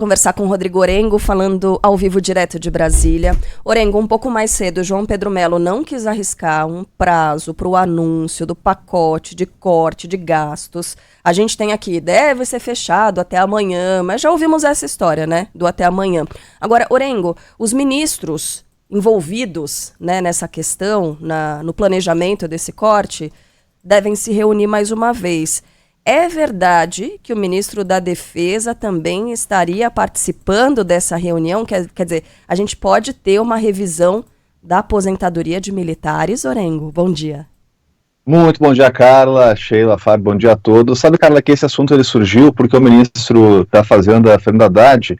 Conversar com o Rodrigo Orengo, falando ao vivo direto de Brasília. Orengo, um pouco mais cedo, João Pedro Mello não quis arriscar um prazo para o anúncio do pacote de corte de gastos. A gente tem aqui, deve ser fechado até amanhã, mas já ouvimos essa história, né, do até amanhã. Agora, Orengo, os ministros envolvidos, né, nessa questão, no planejamento desse corte, devem se reunir mais uma vez. É verdade que o ministro da Defesa também estaria participando dessa reunião? Quer dizer, a gente pode ter uma revisão da aposentadoria de militares, Orengo? Bom dia. Muito bom dia, Carla, Sheila, Fábio, bom dia a todos. Sabe, Carla, que esse assunto ele surgiu porque o ministro da Fazenda, Fernando Haddad,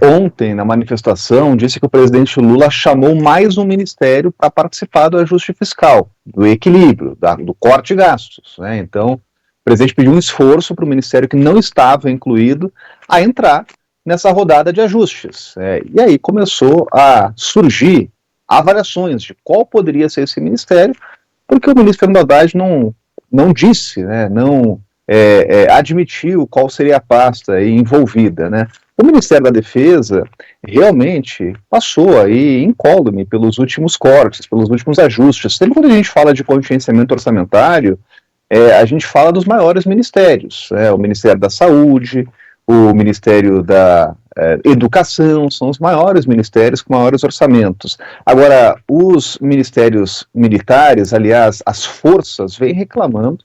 ontem, na manifestação, disse que o presidente Lula chamou mais um ministério para participar do ajuste fiscal, do equilíbrio, do corte de gastos, né? Então, o presidente pediu um esforço para o ministério que não estava incluído a entrar nessa rodada de ajustes. E aí começou a surgir avaliações de qual poderia ser esse ministério, porque o ministro Fernando Haddad não disse, né, não admitiu qual seria a pasta envolvida, né. O Ministério da Defesa realmente passou aí incólume pelos últimos cortes, pelos últimos ajustes. Sempre quando a gente fala de contingenciamento orçamentário, a gente fala dos maiores ministérios, o Ministério da Saúde, o Ministério da Educação, são os maiores ministérios com maiores orçamentos. Agora, os ministérios militares, aliás, as forças, vêm reclamando,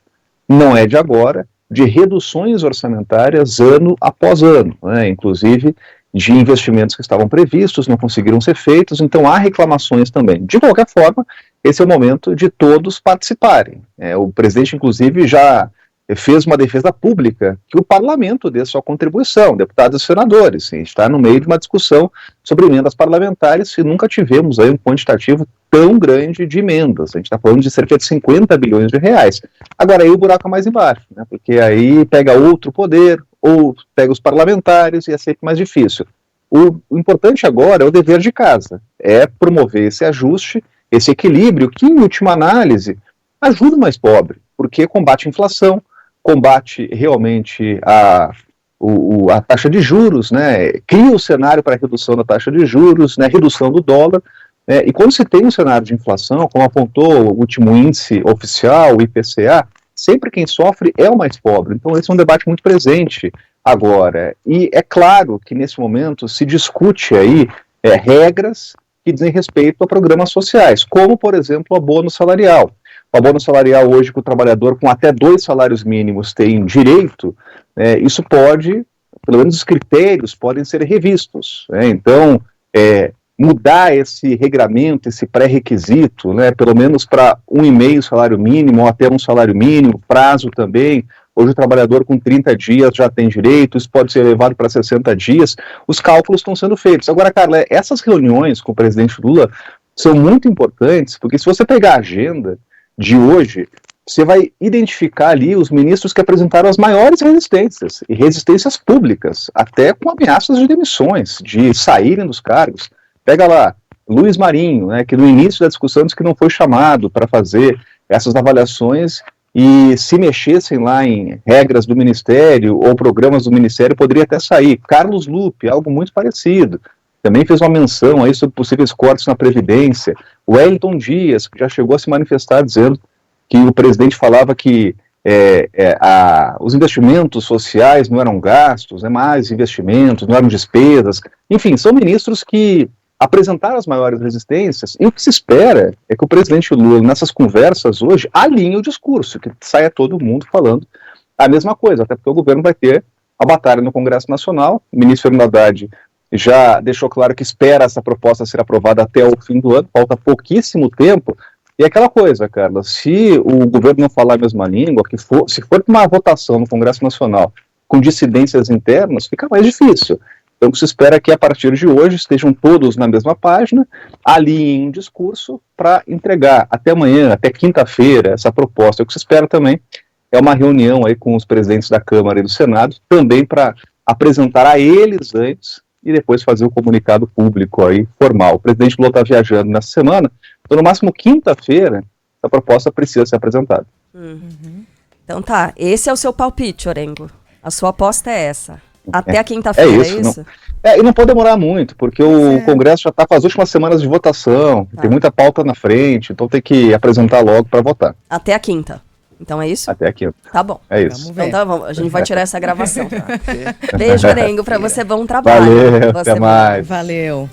não é de agora, de reduções orçamentárias ano após ano, né, inclusive de investimentos que estavam previstos, não conseguiram ser feitos, então há reclamações também. De qualquer forma, esse é o momento de todos participarem. O presidente, inclusive, já fez uma defesa pública que o parlamento dê sua contribuição, deputados e senadores. A gente está no meio de uma discussão sobre emendas parlamentares e nunca tivemos aí um quantitativo tão grande de emendas. A gente está falando de cerca de 50 bilhões de reais. Agora aí o buraco é mais embaixo, né, porque aí pega outro poder, ou pega os parlamentares e é sempre mais difícil. O importante agora é o dever de casa, é promover esse ajuste, esse equilíbrio que, em última análise, ajuda o mais pobre, porque combate a inflação, combate realmente a taxa de juros, né, cria o cenário para a redução da taxa de juros, né, redução do dólar, e quando se tem um cenário de inflação, como apontou o último índice oficial, o IPCA, sempre quem sofre é o mais pobre. Então esse é um debate muito presente agora. E é claro que nesse momento se discute aí regras que dizem respeito a programas sociais, como, por exemplo, o abono salarial. O abono salarial hoje que o trabalhador com até 2 salários mínimos tem direito, isso pode, pelo menos os critérios podem ser revistos. Então, mudar esse regramento, esse pré-requisito, né, pelo menos para 1,5 salário mínimo, ou até 1 salário mínimo, prazo também. Hoje o trabalhador com 30 dias já tem direito, isso pode ser elevado para 60 dias, os cálculos estão sendo feitos. Agora, Carla, essas reuniões com o presidente Lula são muito importantes, porque se você pegar a agenda de hoje, você vai identificar ali os ministros que apresentaram as maiores resistências, e resistências públicas, até com ameaças de demissões, de saírem dos cargos. Pega lá, Luiz Marinho, né, que no início da discussão disse que não foi chamado para fazer essas avaliações e se mexessem lá em regras do Ministério ou programas do Ministério, poderia até sair. Carlos Lupe, algo muito parecido, também fez uma menção aí sobre possíveis cortes na Previdência. O Wellington Dias, que já chegou a se manifestar dizendo que o presidente falava que os investimentos sociais não eram gastos, mais investimentos, não eram despesas. Enfim, são ministros que apresentaram as maiores resistências, e o que se espera é que o presidente Lula, nessas conversas hoje, alinhe o discurso, que saia todo mundo falando a mesma coisa, até porque o governo vai ter a batalha no Congresso Nacional. O ministro Fernando Haddad já deixou claro que espera essa proposta ser aprovada até o fim do ano, falta pouquíssimo tempo, e aquela coisa, Carla, se o governo não falar a mesma língua, se for uma votação no Congresso Nacional com dissidências internas, fica mais difícil. Então, o que se espera é que, a partir de hoje, estejam todos na mesma página, alinhem um discurso para entregar até amanhã, até quinta-feira, essa proposta. O que se espera também é uma reunião aí com os presidentes da Câmara e do Senado, também para apresentar a eles antes e depois fazer o comunicado público aí, formal. O presidente Lula está viajando nessa semana, então, no máximo quinta-feira, a proposta precisa ser apresentada. Então tá, esse é o seu palpite, Orengo. A sua aposta é essa. Até a quinta-feira, é isso? E não pode demorar muito, porque o Congresso já está com as últimas semanas de votação, tem muita pauta na frente, então tem que apresentar logo para votar. Até a quinta. Então é isso? Até a quinta. Tá bom. É isso. Então tá bom, a gente vai tirar essa gravação. Beijo, Orengo, para você, bom trabalho. Valeu, até mais. Valeu.